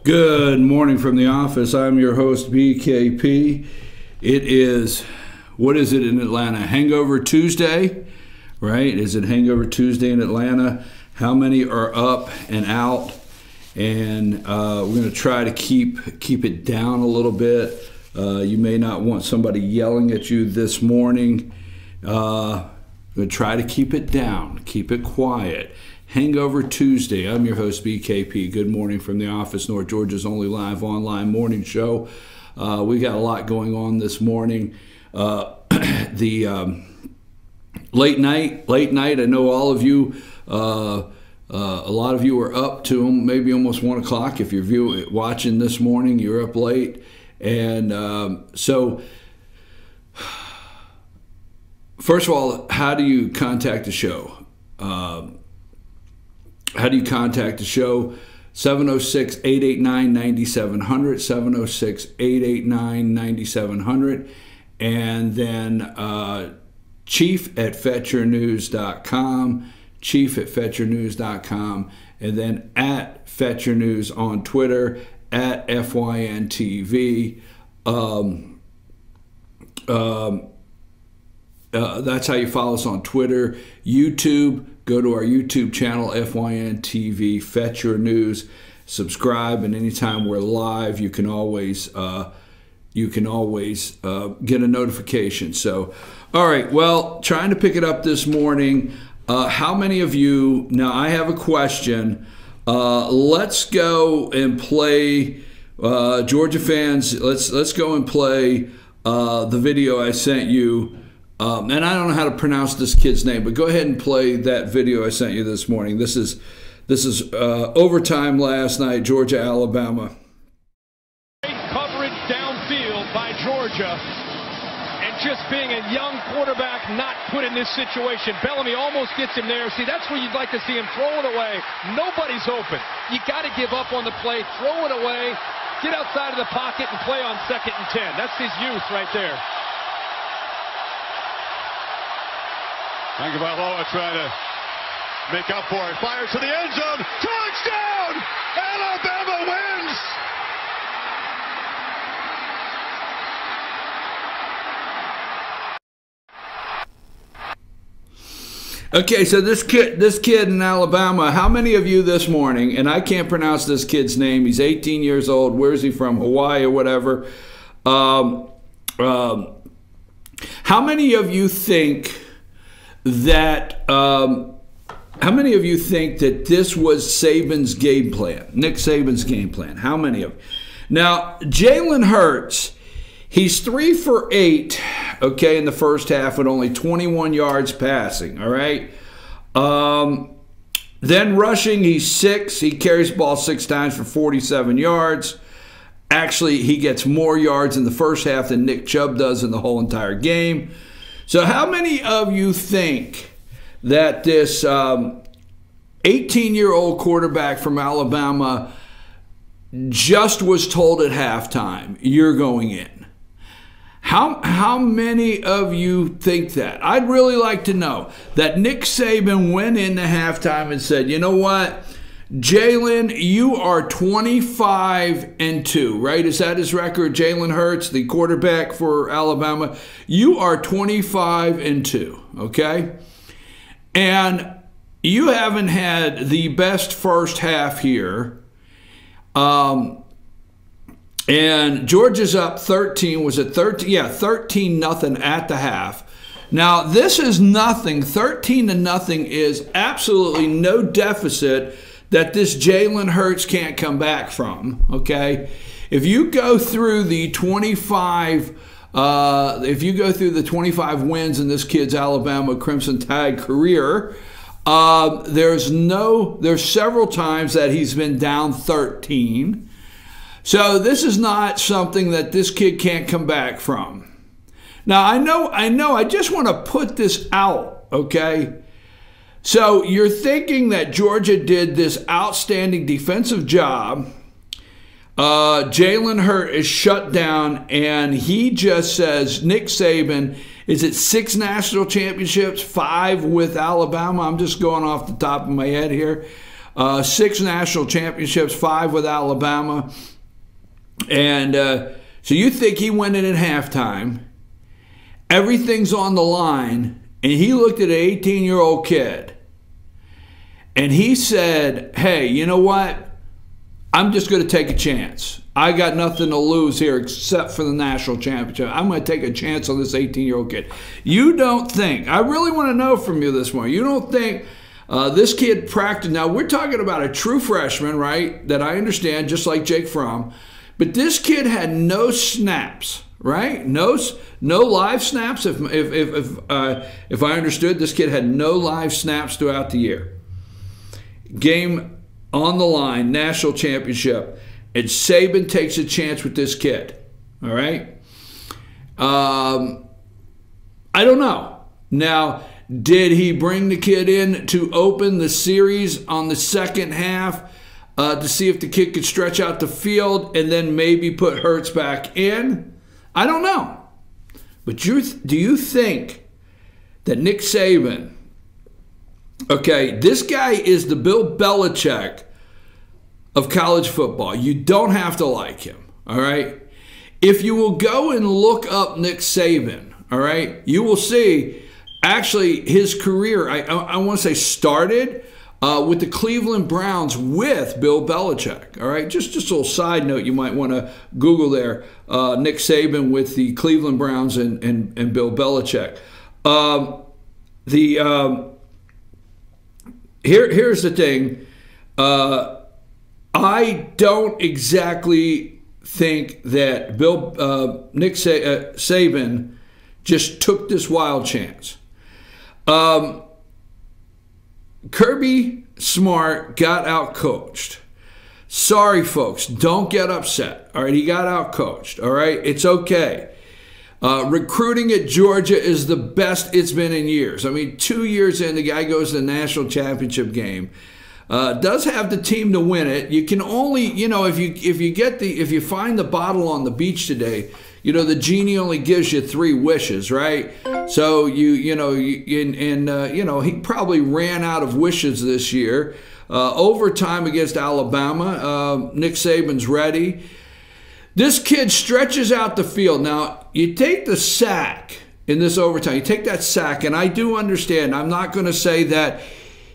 Good morning from the office. I'm your host, BKP. It is, what is it in Atlanta? Hangover Tuesday, right? Is it Hangover Tuesday in Atlanta? How many are up and out? And we're going to try to keep it down a little bit. You may not want somebody yelling at you this morning. We're going to try to keep it down, keep it quiet. Hangover Tuesday. I'm your host, BKP. Good morning from the office, North Georgia's only live online morning show. We got a lot going on this morning. The late night. I know all of you, a lot of you are up to maybe almost 1 o'clock. If you're watching this morning, you're up late. And so, first of all, how do you contact the show? How do you contact the show? 706-889-9700, 706-889-9700, and then chief@fetchernews.com, chief@fetchernews.com, and then @fetchernews on Twitter, @FYNTV. That's how you follow us on Twitter. YouTube, go to our YouTube channel, FYNTV, Fetcher News. Subscribe, and anytime we're live, you can always get a notification. So, all right, well, trying to pick it up this morning. How many of you, now I have a question. Let's go and play, Georgia fans, let's go and play the video I sent you. And I don't know how to pronounce this kid's name, but go ahead and play that video I sent you this morning. This is overtime last night, Georgia, Alabama. Great coverage downfield by Georgia, and just being a young quarterback not put in this situation. Bellamy almost gets him there. See, that's where you'd like to see him throw it away. Nobody's open. You got to give up on the play, throw it away, get outside of the pocket, and play on 2nd and 10. That's his youth right there. Tagovailoa trying to make up for it. Fires to the end zone. Touchdown! Alabama wins! Okay, so this kid in Alabama, how many of you this morning, and I can't pronounce this kid's name, he's 18 years old, where's he from, Hawaii or whatever, how many of you think that this was Saban's game plan, Nick Saban's game plan? How many of you? Now, Jalen Hurts, he's 3 for 8, okay, in the first half with only 21 yards passing, all right? Then rushing, he's 6. He carries the ball 6 times for 47 yards. Actually, he gets more yards in the first half than Nick Chubb does in the whole entire game. So how many of you think that this 18-year-old quarterback from Alabama just was told at halftime, you're going in? How many of you think that? I'd really like to know that Nick Saban went into halftime and said, you know what, Jalen, you are 25-2, right? Is that his record? Jalen Hurts, the quarterback for Alabama. You are 25-2, okay? And you haven't had the best first half here. And Georgia's up 13. Was it 13? Yeah, 13-0 at the half. Now, this is nothing. 13-0 is absolutely no deficit that this Jalen Hurts can't come back from, okay? If you go through the 25 wins in this kid's Alabama Crimson Tide career, there's several times that he's been down 13. So this is not something that this kid can't come back from. Now, I know, I just want to put this out, okay? So you're thinking that Georgia did this outstanding defensive job. Jalen Hurts is shut down, and he just says, Nick Saban, is it 6 national championships, 5 with Alabama? I'm just going off the top of my head here. 6 national championships, 5 with Alabama. And so you think he went in at halftime, everything's on the line, and he looked at an 18-year-old kid, and he said, hey, you know what? I'm just going to take a chance. I got nothing to lose here except for the national championship. I'm going to take a chance on this 18-year-old kid. You don't think, I really want to know from you this morning, you don't think this kid practiced, now we're talking about a true freshman, right, that I understand, just like Jake Fromm, but this kid had no snaps, right? No live snaps. If I understood, this kid had no live snaps throughout the year. Game on the line, national championship, and Saban takes a chance with this kid. All right. I don't know. Now, did he bring the kid in to open the series on the second half? To see if the kid could stretch out the field and then maybe put Hurts back in? I don't know. But do you think that Nick Saban, okay, this guy is the Bill Belichick of college football. You don't have to like him, all right? If you will go and look up Nick Saban, all right, you will see actually his career, I want to say started with the Cleveland Browns with Bill Belichick. All right, just a little side note you might want to Google there. Nick Saban with the Cleveland Browns and Bill Belichick. Here's the thing. I don't exactly think that Nick Saban just took this wild chance. Kirby Smart got out-coached. Sorry, folks. Don't get upset. All right, he got out-coached. All right, it's okay. Recruiting at Georgia is the best it's been in years. I mean, 2 years in, the guy goes to the national championship game. Does have the team to win it. You can only, if you find the bottle on the beach today, the genie only gives you 3 wishes, right? So he probably ran out of wishes this year. Overtime against Alabama, Nick Saban's ready. This kid stretches out the field. Now, you take the sack in this overtime. You take that sack, and I do understand. I'm not going to say that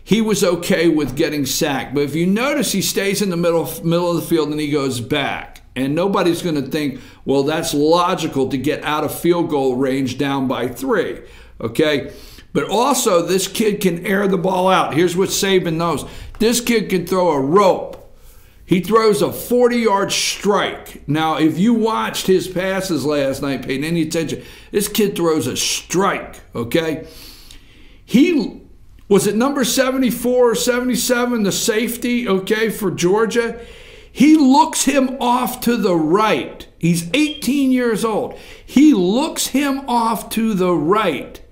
he was okay with getting sacked. But if you notice, he stays in the middle of the field and he goes back. And nobody's going to think, well, that's logical to get out of field goal range down by 3. Okay? But also, this kid can air the ball out. Here's what Saban knows. This kid can throw a rope. He throws a 40-yard strike. Now, if you watched his passes last night, paid any attention, this kid throws a strike, okay? Was it number 74 or 77, the safety, okay, for Georgia? He looks him off to the right. He's 18 years old. He looks him off to the right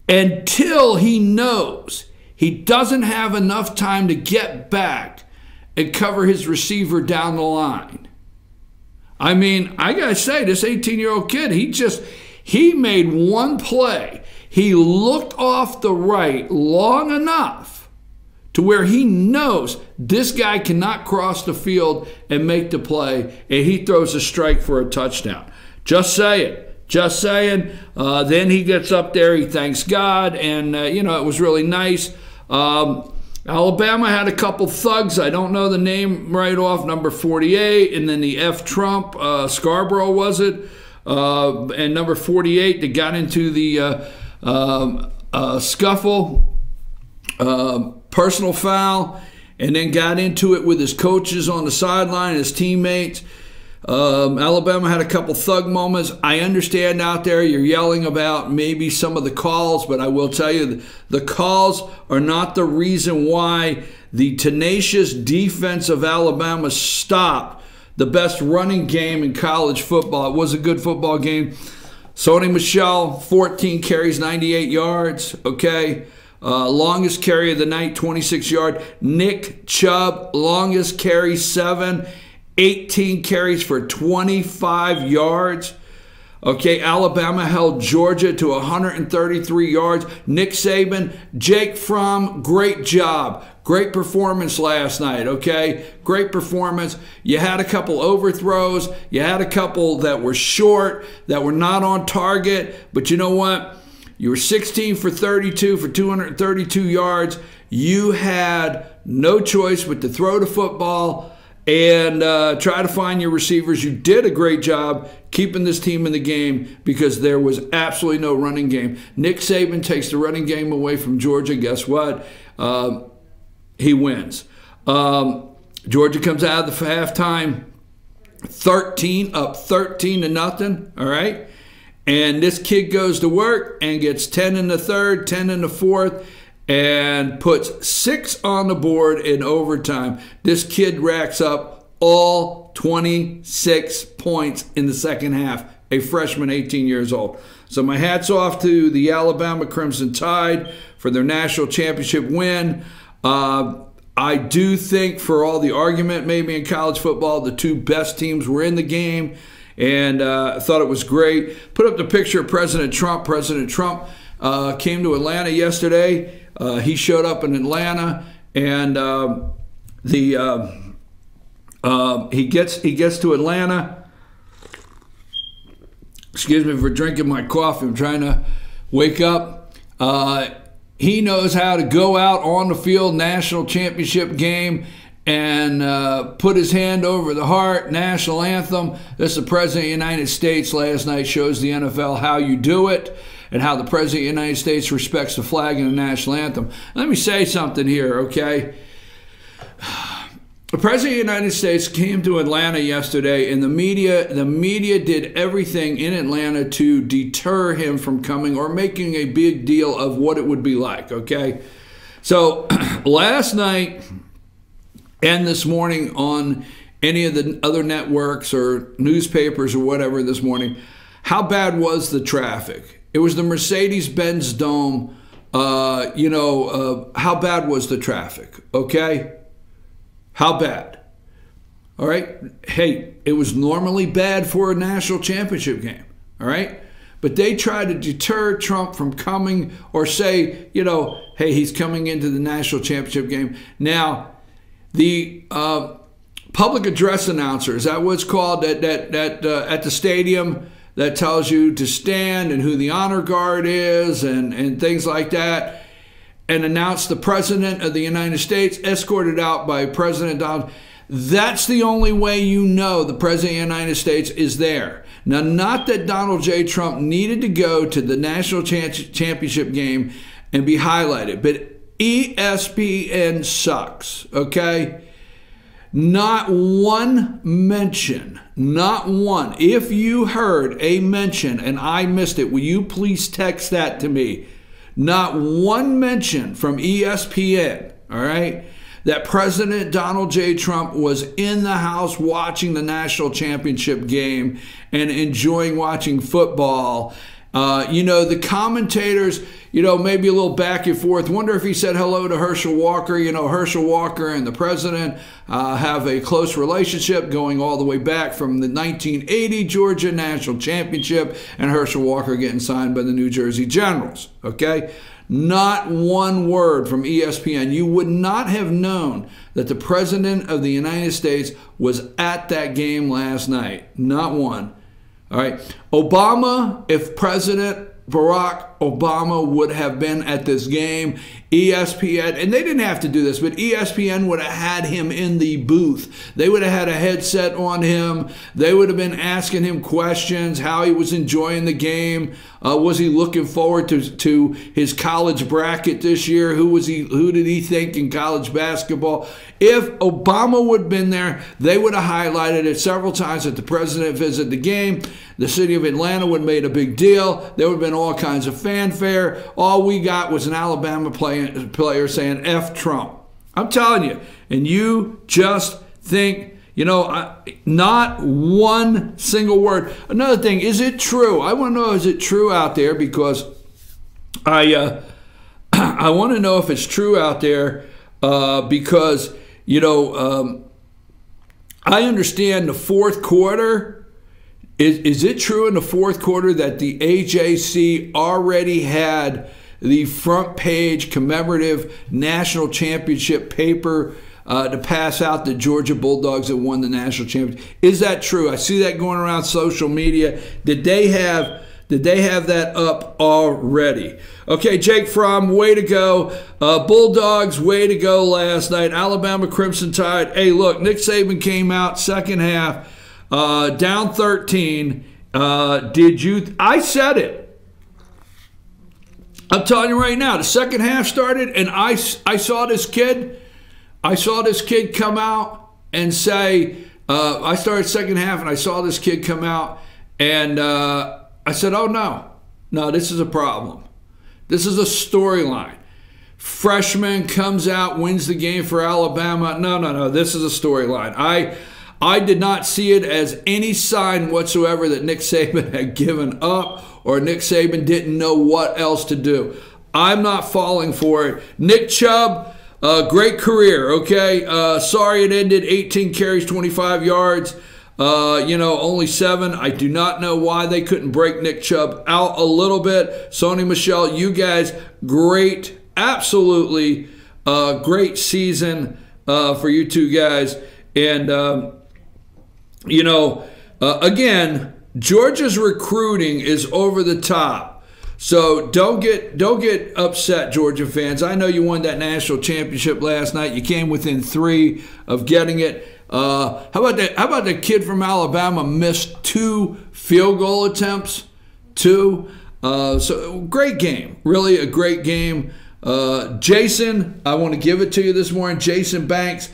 until he knows he doesn't have enough time to get back and cover his receiver down the line. I mean, I got to say, this 18-year-old kid, he made one play. He looked off the right long enough to where he knows this guy cannot cross the field and make the play, and he throws a strike for a touchdown. Just saying. Just saying. Then he gets up there, he thanks God, and, it was really nice. Alabama had a couple thugs. I don't know the name right off, number 48, and then the F. Trump, Scarborough, was it? And number 48 that got into the scuffle, personal foul, and then got into it with his coaches on the sideline, his teammates. Alabama had a couple thug moments. I understand out there you're yelling about maybe some of the calls, but I will tell you the calls are not the reason why the tenacious defense of Alabama stopped the best running game in college football. It was a good football game. Sony Michel, 14 carries, 98 yards, okay? Longest carry of the night, 26-yard. Nick Chubb, longest carry, 18 carries for 25 yards. Okay, Alabama held Georgia to 133 yards. Nick Saban, Jake Fromm, great job. Great performance last night, okay? Great performance. You had a couple overthrows. You had a couple that were short, that were not on target. But you know what? You were 16 for 32 for 232 yards. You had no choice but to throw the football and try to find your receivers. You did a great job keeping this team in the game because there was absolutely no running game. Nick Saban takes the running game away from Georgia. Guess what? He wins. Georgia comes out of the halftime up 13 to nothing, all right? And this kid goes to work and gets 10 in the third, 10 in the fourth, and puts 6 on the board in overtime. This kid racks up all 26 points in the second half, a freshman, 18 years old. So my hat's off to the Alabama Crimson Tide for their national championship win. I do think, for all the argument maybe in college football, the two best teams were in the game, and I thought it was great. Put up the picture of President Trump. President Trump came to Atlanta yesterday. He showed up in Atlanta, and he gets to Atlanta. Excuse me for drinking my coffee. I'm trying to wake up. He knows how to go out on the field, national championship game, and put his hand over the heart, national anthem. This is the President of the United States last night shows the NFL how you do it and how the President of the United States respects the flag and the national anthem. Let me say something here, okay? The President of the United States came to Atlanta yesterday, and the media did everything in Atlanta to deter him from coming or making a big deal of what it would be like, okay? So last night and this morning on any of the other networks or newspapers or whatever this morning, how bad was the traffic? It was the Mercedes-Benz Dome. How bad was the traffic, okay? How bad? All right? Hey, it was normally bad for a national championship game, all right? But they try to deter Trump from coming or say, hey, he's coming into the national championship game. Now, the public address announcer, is that what's called, at the stadium that tells you to stand and who the honor guard is and things like that, and announce the President of the United States, escorted out by President Donald. That's the only way you know the President of the United States is there. Now, not that Donald J. Trump needed to go to the national championship game and be highlighted, but ESPN sucks, okay? Not one mention, not one. If you heard a mention and I missed it, will you please text that to me? Not one mention from ESPN, all right, that President Donald J. Trump was in the house watching the national championship game and enjoying watching football. The commentators, maybe a little back and forth. Wonder if he said hello to Herschel Walker. Herschel Walker and the president have a close relationship going all the way back from the 1980 Georgia National Championship and Herschel Walker getting signed by the New Jersey Generals, okay? Not one word from ESPN. You would not have known that the President of the United States was at that game last night. Not one. All right. Obama, if President Barack Obama would have been at this game, ESPN, and they didn't have to do this, but ESPN would have had him in the booth. They would have had a headset on him. They would have been asking him questions, how he was enjoying the game. Was he looking forward to his college bracket this year? Who did he think in college basketball? If Obama would have been there, they would have highlighted it several times that the president visited the game. The city of Atlanta would have made a big deal. There would have been all kinds of fanfare. All we got was an Alabama player saying F Trump. I'm telling you. And you just think, not one single word. Another thing, is it true? I want to know, is it true out there? Because I want to know if it's true out there because, I understand the fourth quarter, Is it true in the fourth quarter that the AJC already had the front page commemorative national championship paper to pass out the Georgia Bulldogs that won the national championship? Is that true? I see that going around social media. Did they have that up already? Okay, Jake Fromm, way to go. Bulldogs, way to go last night. Alabama Crimson Tide. Hey, look, Nick Saban came out second half, down 13. I said it. I'm telling you right now, the second half started, and I saw this kid come out and say, I started second half, and I saw this kid come out, and I said, oh, no, this is a problem. This is a storyline. Freshman comes out, wins the game for Alabama. No, this is a storyline. I did not see it as any sign whatsoever that Nick Saban had given up or Nick Saban didn't know what else to do. I'm not falling for it. Nick Chubb, great career, okay? Sorry it ended, 18 carries, 25 yards. Only 7. I do not know why they couldn't break Nick Chubb out a little bit. Sony Michel, you guys, great, absolutely great season for you two guys. And, again, Georgia's recruiting is over the top. So don't get upset, Georgia fans. I know you won that national championship last night. You came within 3 of getting it. How about the kid from Alabama missed 2 field goal attempts? 2. So great game. Really a great game. Jason, I want to give it to you this morning. Jason Banks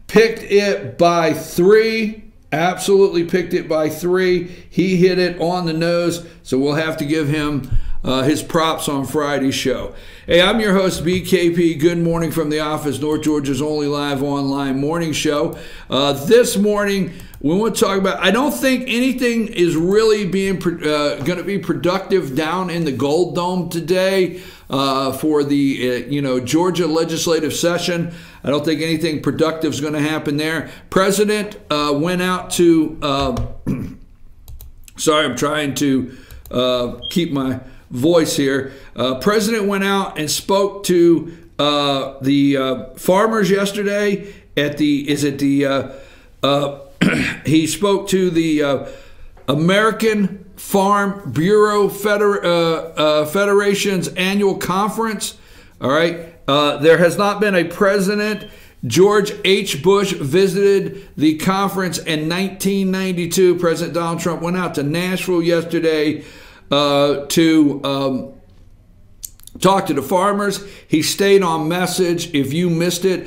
picked it by 3. Absolutely picked it by 3. He hit it on the nose. So we'll have to give him his props on Friday's show. Hey, I'm your host, BKP. Good morning from the office, North Georgia's only live online morning show. This morning, we want to talk about, I don't think anything is really being going to be productive down in the Gold Dome today for the Georgia legislative session. I don't think anything productive is going to happen there. President went out to, sorry, I'm trying to keep my voice here. President went out and spoke to the farmers yesterday at the, he spoke to the American Farm Bureau Federation's annual conference. All right. There has not been a president. George H. Bush visited the conference in 1992. President Donald Trump went out to Nashville yesterday to talk to the farmers. He stayed on message. If you missed it,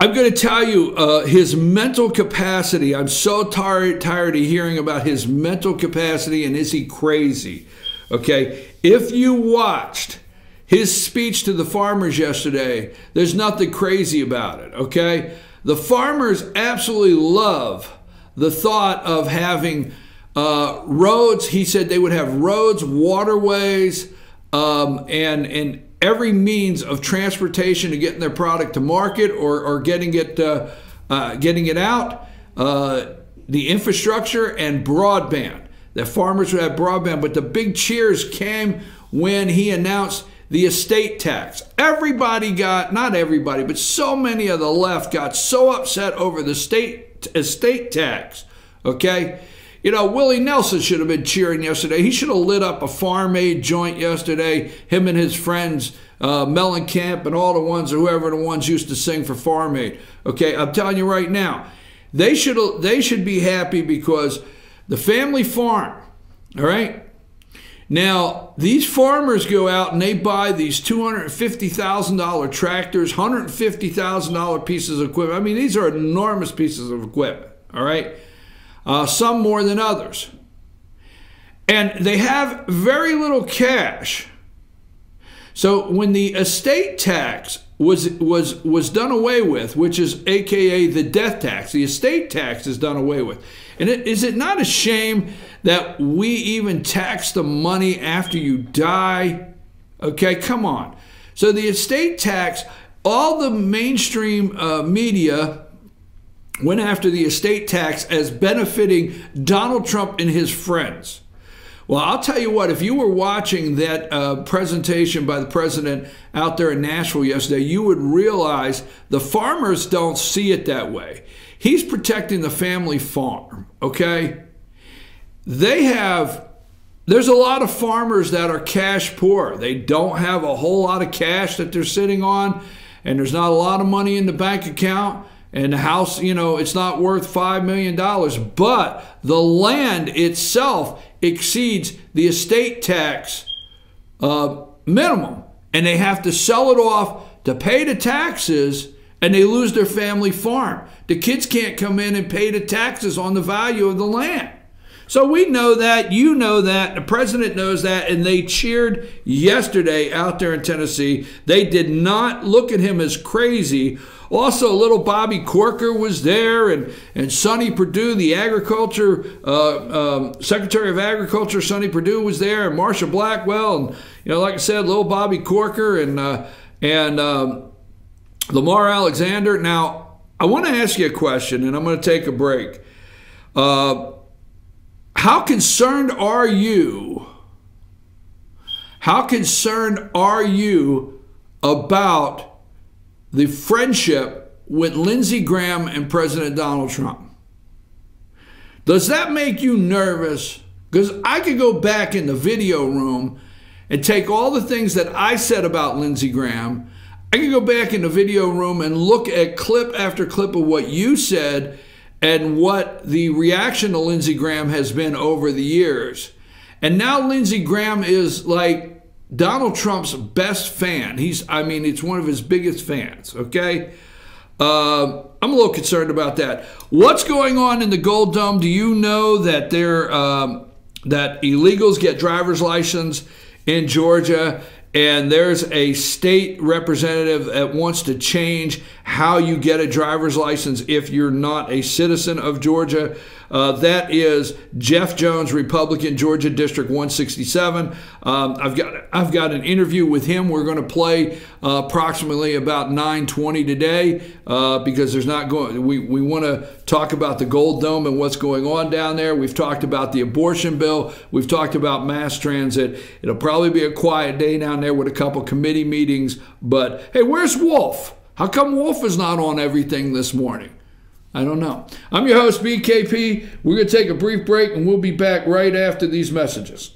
I'm going to tell you his mental capacity. I'm so tired of hearing about his mental capacity and is he crazy? Okay, if you watched his speech to the farmers yesterday, there's nothing crazy about it, okay? The farmers absolutely love the thought of having roads. He said they would have roads, waterways, and every means of transportation to getting their product to market or getting it out. The infrastructure and broadband. That farmers would have broadband. But the big cheers came when he announced the estate tax. Everybody got, not everybody, but so many of the left got so upset over the estate tax. Okay? Willie Nelson should have been cheering yesterday. He should have lit up a Farm Aid joint yesterday. Him and his friends, Mellencamp and all the ones, whoever the ones used to sing for Farm Aid. Okay, I'm telling you right now, they should be happy because the family farm, all right? Now, these farmers go out and they buy these $250,000 tractors, $150,000 pieces of equipment. I mean, these are enormous pieces of equipment, all right? Some more than others. And they have very little cash. So when the estate tax was done away with, which is AKA the death tax, the estate tax is done away with. And is it not a shame that we even tax the money after you die? Okay, come on. So the estate tax, all the mainstream media went after the estate tax as benefiting Donald Trump and his friends. Well, I'll tell you what, if you were watching that presentation by the president out there in Nashville yesterday, you would realize the farmers don't see it that way. He's protecting the family farm, okay? There's a lot of farmers that are cash poor. They don't have a whole lot of cash that they're sitting on, and there's not a lot of money in the bank account. And the house, it's not worth $5 million, but the land itself exceeds the estate tax minimum. And they have to sell it off to pay the taxes, and they lose their family farm. The kids can't come in and pay the taxes on the value of the land. So we know that, you know that, the president knows that, and they cheered yesterday out there in Tennessee. They did not look at him as crazy. Also, little Bobby Corker was there, and Sonny Perdue, the agriculture Secretary of Agriculture, Sonny Perdue was there, and Marsha Blackwell, and like I said, little Bobby Corker, and Lamar Alexander. Now, I want to ask you a question, and I'm going to take a break. How concerned are you? How concerned are you about the friendship with Lindsey Graham and President Donald Trump? Does that make you nervous? Because I could go back in the video room and take all the things that I said about Lindsey Graham. I could go back in the video room and look at clip after clip of what you said and what the reaction to Lindsey Graham has been over the years. And now Lindsey Graham is like Donald Trump's best fan. It's one of his biggest fans, okay? I'm a little concerned about that. What's going on in the Gold Dome? Do you know that that illegals get driver's license in Georgia, and there's a state representative that wants to change how you get a driver's license if you're not a citizen of Georgia? That is Jeff Jones, Republican, Georgia District 167. I've got an interview with him. We're going to play approximately about 9:20 today because there's not going. We want to talk about the Gold Dome and what's going on down there. We've talked about the abortion bill. We've talked about mass transit. It'll probably be a quiet day down there with a couple committee meetings. But hey, where's Wolf? How come Wolf is not on everything this morning? I don't know. I'm your host, BKP. We're going to take a brief break, and we'll be back right after these messages.